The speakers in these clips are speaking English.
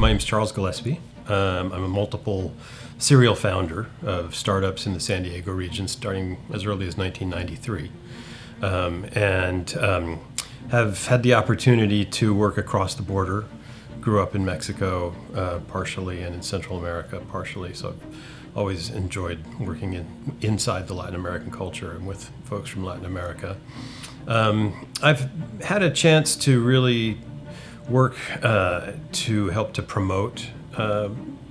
My name's Charles Gillespie. I'm a multiple serial founder of startups in the San Diego region, starting as early as 1993, and have had the opportunity to work across the border. Grew up in Mexico partially, and in Central America partially, so I've always enjoyed working inside the Latin American culture and with folks from Latin America. I've had a chance to really work to help to promote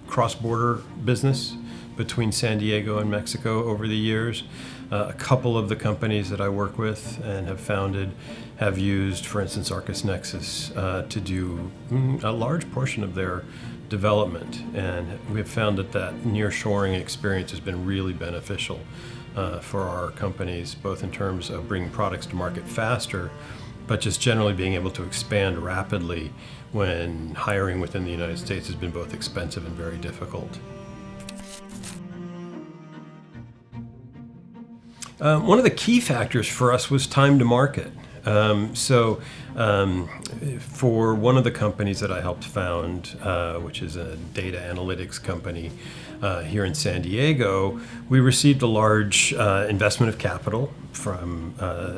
cross-border business between San Diego and Mexico over the years. A couple of the companies that I work with and have founded have used, for instance, ArkusNexus to do a large portion of their development, and we've found that nearshoring experience has been really beneficial for our companies, both in terms of bringing products to market faster, but just generally being able to expand rapidly when hiring within the United States has been both expensive and very difficult. One of the key factors for us was time to market. For one of the companies that I helped found, which is a data analytics company here in San Diego, we received a large investment of capital from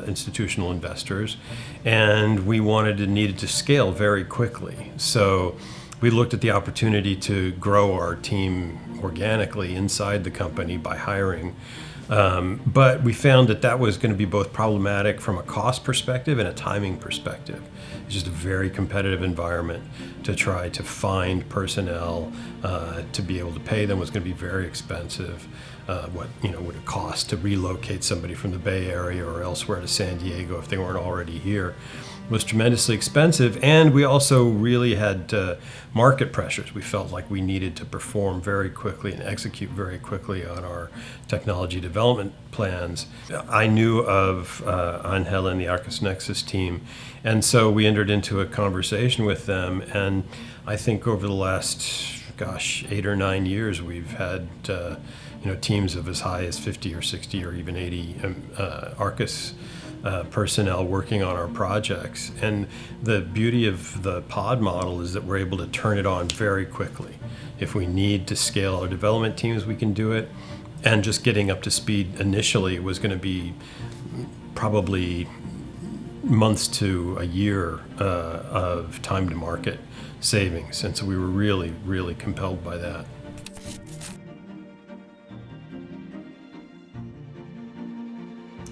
institutional investors, and we needed to scale very quickly. So we looked at the opportunity to grow our team organically inside the company by hiring. But we found that was going to be both problematic from a cost perspective and a timing perspective. It's just a very competitive environment to try to find personnel, to be able to pay them was going to be very expensive. What would it cost to relocate somebody from the Bay Area or elsewhere to San Diego if they weren't already here was tremendously expensive, and we also really had market pressures. We felt like we needed to perform very quickly and execute very quickly on our technology development plans. I knew of Angel and the ArkusNexus team, and so we entered into a conversation with them, and I think over the last 8 or 9 years we've had teams of as high as 50 or 60 or even 80 Arkus personnel working on our projects. And the beauty of the pod model is that we're able to turn it on very quickly. If we need to scale our development teams, we can do it. And just getting up to speed initially was going to be probably months to a year of time to market savings. And so we were really, really compelled by that.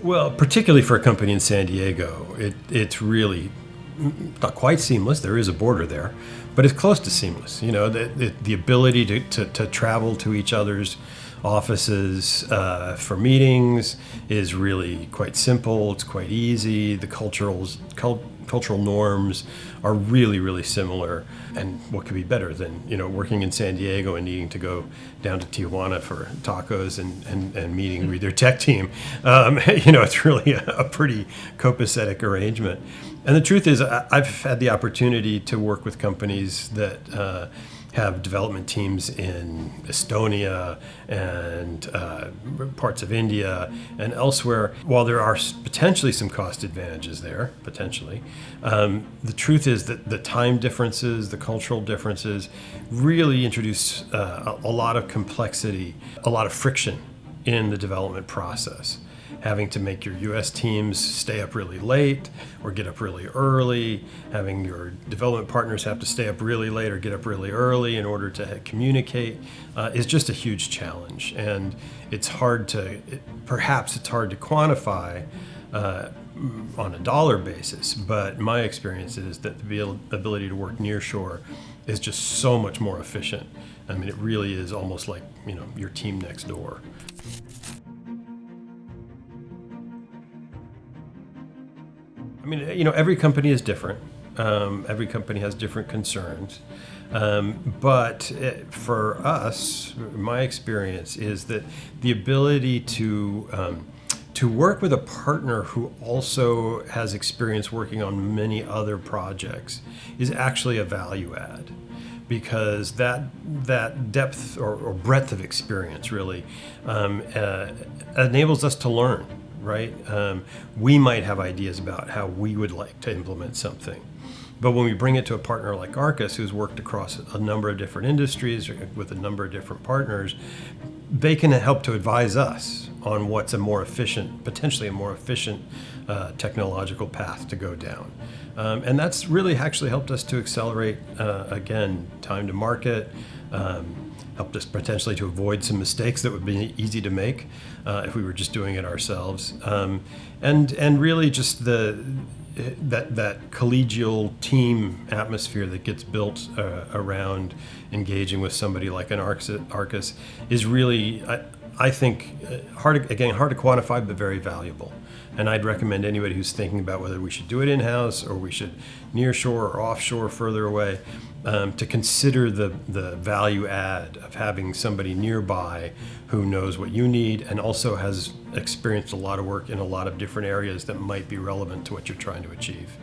Well, particularly for a company in San Diego, it's really not quite seamless. There is a border there, but it's close to seamless. The ability to travel to each other's offices for meetings is really quite simple. It's quite easy. The cultural norms are really, really similar. And what could be better than working in San Diego and needing to go down to Tijuana for tacos and meeting with your tech team? It's really a pretty copacetic arrangement. And the truth is, I've had the opportunity to work with companies that have development teams in Estonia and parts of India and elsewhere. While there are potentially some cost advantages there, the truth is that the time differences, the cultural differences really introduce a lot of complexity, a lot of friction in the development process. Having to make your US teams stay up really late or get up really early, having your development partners have to stay up really late or get up really early in order to communicate is just a huge challenge. And perhaps it's hard to quantify on a dollar basis, but my experience is that the ability to work near shore is just so much more efficient. I mean, it really is almost like your team next door. I mean, every company is different. Every company has different concerns. But for us, my experience is that the ability to work with a partner who also has experience working on many other projects is actually a value add. Because that depth or breadth of experience really enables us to learn. Right? We might have ideas about how we would like to implement something. But when we bring it to a partner like Arkus, who's worked across a number of different industries with a number of different partners, they can help to advise us on what's a more efficient, potentially a more efficient technological path to go down. And that's really actually helped us to accelerate, again, time to market, helped us potentially to avoid some mistakes that would be easy to make if we were just doing it ourselves. And really just that collegial team atmosphere that gets built around engaging with somebody like an Arkus is really, I think, hard to quantify, but very valuable. And I'd recommend anybody who's thinking about whether we should do it in-house or we should nearshore or offshore further away, to consider the value add of having somebody nearby who knows what you need and also has experienced a lot of work in a lot of different areas that might be relevant to what you're trying to achieve.